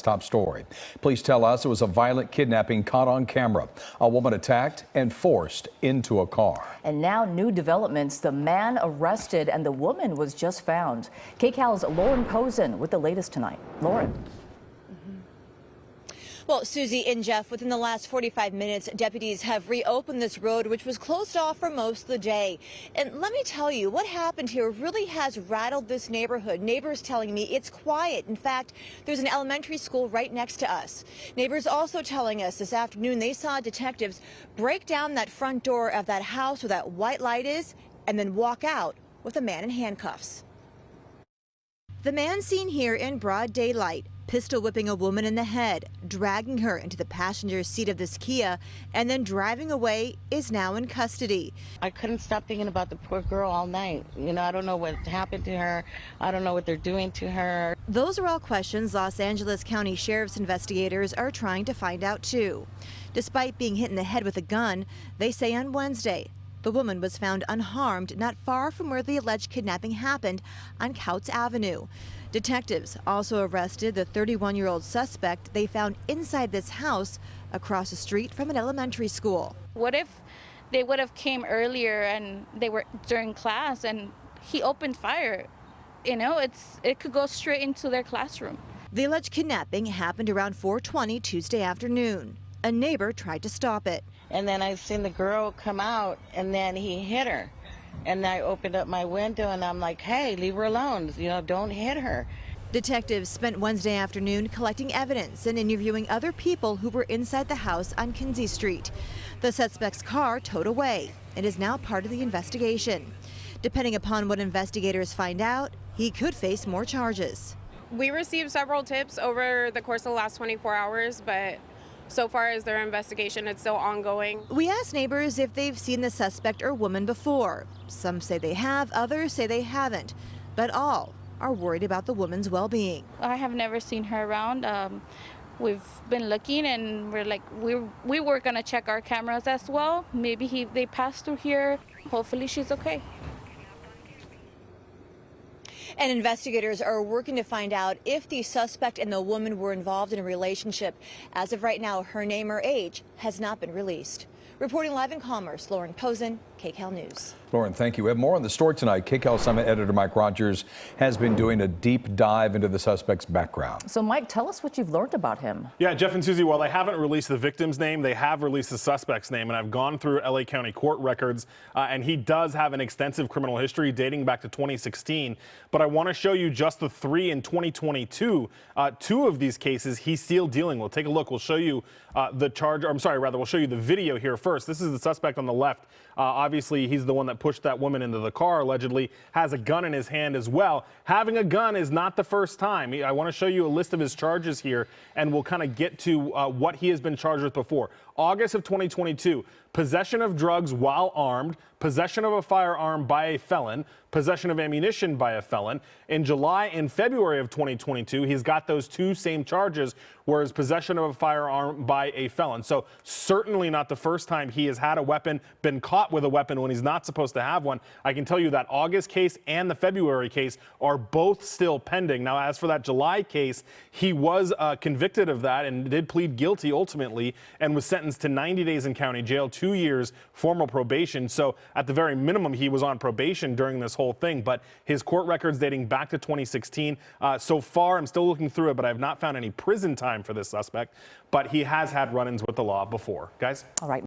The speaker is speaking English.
Top story. Police tell us it was a violent kidnapping caught on camera. A woman attacked and forced into a car. And now new developments. The man arrested and the woman was just found. KCAL's Lauren Pozen with the latest tonight. Lauren. Well, Susie and Jeff, within the last 45 minutes, deputies have reopened this road, which was closed off for most of the day. And let me tell you, what happened here really has rattled this neighborhood. Neighbors telling me it's quiet. In fact, there's an elementary school right next to us. Neighbors also telling us this afternoon they saw detectives break down that front door of that house where that white light is and then walk out with a man in handcuffs. The man seen here in broad daylight, pistol whipping a woman in the head, dragging her into the passenger seat of this Kia, and then driving away, is now in custody. I couldn't stop thinking about the poor girl all night. You know, I don't know what happened to her. I don't know what they're doing to her. Those are all questions Los Angeles County Sheriff's investigators are trying to find out too. Despite being hit in the head with a gun, they say on Wednesday, the woman was found unharmed not far from where the alleged kidnapping happened on Couts Avenue. Detectives also arrested the 31-year-old suspect they found inside this house across the street from an elementary school. What if they would have came earlier and they were during class and he opened fire? You know, it could go straight into their classroom. The alleged kidnapping happened around 4:20 Tuesday afternoon. A neighbor tried to stop it. And then I seen the girl come out and then he hit her. And I opened up my window and I'm like, hey, leave her alone. You know, don't hit her. Detectives spent Wednesday afternoon collecting evidence and interviewing other people who were inside the house on Kinsey Street. The suspect's car towed away and is now part of the investigation. Depending upon what investigators find out, he could face more charges. We received several tips over the course of the last 24 hours, but so far as their investigation, it's still ongoing. We asked neighbors if they've seen the suspect or woman before. Some say they have, others say they haven't, but all are worried about the woman's well-being. I have never seen her around. We've been looking and we were going to check our cameras as well. Maybe they passed through here. Hopefully she's okay. And investigators are working to find out if the suspect and the woman were involved in a relationship. As of right now, her name or age has not been released. Reporting live in Commerce, Lauren Pozen, KCAL News. Lauren, thank you. We have more on the story tonight. KCAL Summit editor Mike Rogers has been doing a deep dive into the suspect's background. So, Mike, tell us what you've learned about him. Yeah, Jeff and Susie, while they haven't released the victim's name, they have released the suspect's name, and I've gone through LA County court records, and he does have an extensive criminal history dating back to 2016. But I want to show you just the 3 in 2022. 2 of these cases he's still dealing with. Take a look. We'll show you we'll show you the video here first. This is the suspect on the left. Obviously, he's the one that pushed that woman into the car, allegedly has a gun in his hand as well. Having a gun is not the first time. I want to show you a list of his charges here, and we'll kind of get to what he has been charged with before. August of 2022, possession of drugs while armed, possession of a firearm by a felon, possession of ammunition by a felon. In July and February of 2022, he's got those 2 same charges, whereas possession of a firearm by a felon. So certainly not the first time he has had a weapon, been caught with a weapon when he's not supposed to have one. I can tell you that August case and the February case are both still pending. Now, as for that July case, he was convicted of that and did plead guilty ultimately and was sentenced to 90 days in county jail, 2 years formal probation. So at the very minimum, he was on probation during this whole thing. But his court records dating back to 2016. So far, I'm still looking through it, but I have not found any prison time for this suspect. But he has had run-ins with the law before. Guys? All right.